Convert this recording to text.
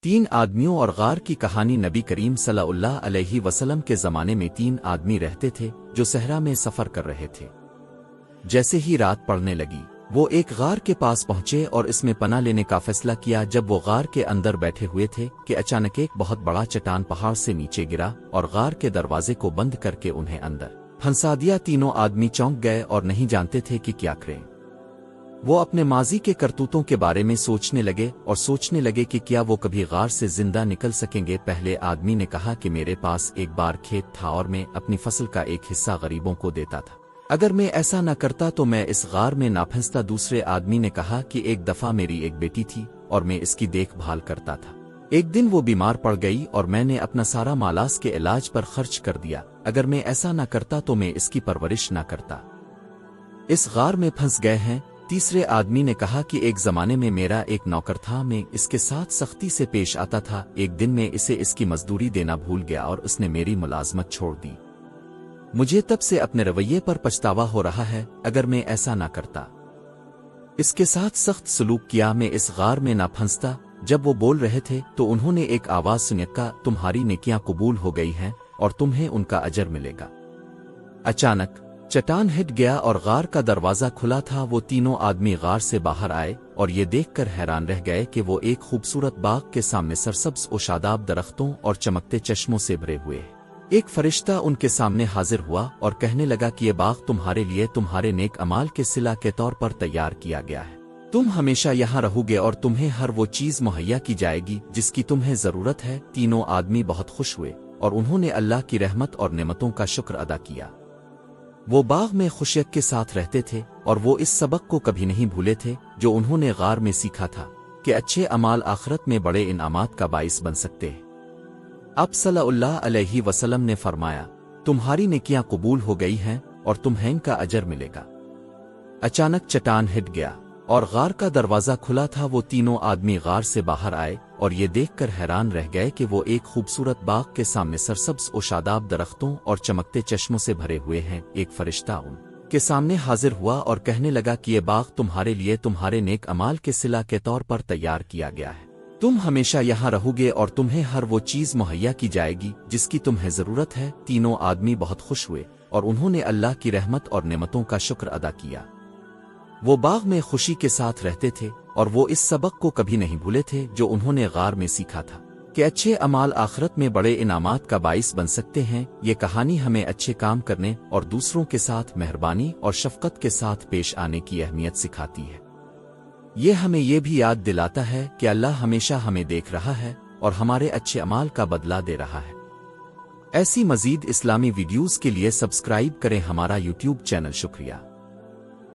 تین آدمیوں اور غار کی کہانی نبی کریم صلی اللہ علیہ وسلم کے زمانے میں تین آدمی رہتے تھے جو صحرا میں سفر کر رہے تھے۔ جیسے ہی رات پڑنے لگی وہ ایک غار کے پاس پہنچے اور اس میں پناہ لینے کا فیصلہ کیا۔ جب وہ غار کے اندر بیٹھے ہوئے تھے کہ اچانک ایک بہت بڑا چٹان پہاڑ سے نیچے گرا اور غار کے دروازے کو بند کر کے انہیں اندر پھنسا دیا۔ تینوں آدمی چونک گئے اور نہیں جانتے تھے کہ کیا کریں۔ وہ اپنے ماضی کے کرتوتوں کے بارے میں سوچنے لگے کہ کیا وہ کبھی غار سے زندہ نکل سکیں گے۔ پہلے آدمی نے کہا کہ میرے پاس ایک بار کھیت تھا اور میں اپنی فصل کا ایک حصہ غریبوں کو دیتا تھا، اگر میں ایسا نہ کرتا تو میں اس غار میں نہ پھنستا۔ دوسرے آدمی نے کہا کہ ایک دفعہ میری ایک بیٹی تھی اور میں اس کی دیکھ بھال کرتا تھا، ایک دن وہ بیمار پڑ گئی اور میں نے اپنا سارا مالاس کے علاج پر خرچ کر دیا، اگر میں ایسا نہ کرتا تو میں اس کی پرورش نہ کرتا، اس غار میں پھنس گئے ہیں۔ تیسرے آدمی نے کہا کہ ایک زمانے میں میرا ایک نوکر تھا، میں اس کے ساتھ سختی سے پیش آتا تھا، ایک دن میں اسے اس کی مزدوری دینا بھول گیا اور اس نے میری ملازمت چھوڑ دی، مجھے تب سے اپنے رویے پر پچھتاوا ہو رہا ہے، اگر میں ایسا نہ کرتا، اس کے ساتھ سخت سلوک کیا، میں اس غار میں نہ پھنستا۔ جب وہ بول رہے تھے تو انہوں نے ایک آواز سنی، کہا تمہاری نیکیاں قبول ہو گئی ہیں اور تمہیں ان کا اجر ملے گا۔ اچانک چٹان ہٹ گیا اور غار کا دروازہ کھلا تھا۔ وہ تینوں آدمی غار سے باہر آئے اور یہ دیکھ کر حیران رہ گئے کہ وہ ایک خوبصورت باغ کے سامنے سرسبز و شاداب درختوں اور چمکتے چشموں سے بھرے ہوئے ہیں۔ ایک فرشتہ ان کے سامنے حاضر ہوا اور کہنے لگا کہ یہ باغ تمہارے لیے تمہارے نیک اعمال کے صلہ کے طور پر تیار کیا گیا ہے، تم ہمیشہ یہاں رہو گے اور تمہیں ہر وہ چیز مہیا کی جائے گی جس کی تمہیں ضرورت ہے۔ تینوں آدمی بہت خوش ہوئے اور انہوں نے اللہ کی رحمت اور نعمتوں کا شکر ادا کیا۔ وہ باغ میں خوشیت کے ساتھ رہتے تھے اور وہ اس سبق کو کبھی نہیں بھولے تھے جو انہوں نے غار میں سیکھا تھا کہ اچھے اعمال آخرت میں بڑے انعامات کا باعث بن سکتے ہیں۔ اب صلی اللہ علیہ وسلم نے فرمایا، تمہاری نیکیاں قبول ہو گئی ہیں اور تمہیں ان کا اجر ملے گا۔ اچانک چٹان ہٹ گیا اور غار کا دروازہ کھلا تھا۔ وہ تینوں آدمی غار سے باہر آئے اور یہ دیکھ کر حیران رہ گئے کہ وہ ایک خوبصورت باغ کے سامنے سرسبز و شاداب درختوں اور چمکتے چشموں سے بھرے ہوئے ہیں۔ ایک فرشتہ ان کے سامنے حاضر ہوا اور کہنے لگا کہ یہ باغ تمہارے لیے تمہارے نیک اعمال کے صلہ کے طور پر تیار کیا گیا ہے، تم ہمیشہ یہاں رہو گے اور تمہیں ہر وہ چیز مہیا کی جائے گی جس کی تمہیں ضرورت ہے۔ تینوں آدمی بہت خوش ہوئے اور انہوں نے اللہ کی رحمت اور نعمتوں کا شکر ادا کیا۔ وہ باغ میں خوشی کے ساتھ رہتے تھے اور وہ اس سبق کو کبھی نہیں بھولے تھے جو انہوں نے غار میں سیکھا تھا کہ اچھے اعمال آخرت میں بڑے انعامات کا باعث بن سکتے ہیں۔ یہ کہانی ہمیں اچھے کام کرنے اور دوسروں کے ساتھ مہربانی اور شفقت کے ساتھ پیش آنے کی اہمیت سکھاتی ہے۔ یہ ہمیں یہ بھی یاد دلاتا ہے کہ اللہ ہمیشہ ہمیں دیکھ رہا ہے اور ہمارے اچھے اعمال کا بدلہ دے رہا ہے۔ ایسی مزید اسلامی ویڈیوز کے لیے سبسکرائب کریں ہمارا یوٹیوب چینل۔ شکریہ۔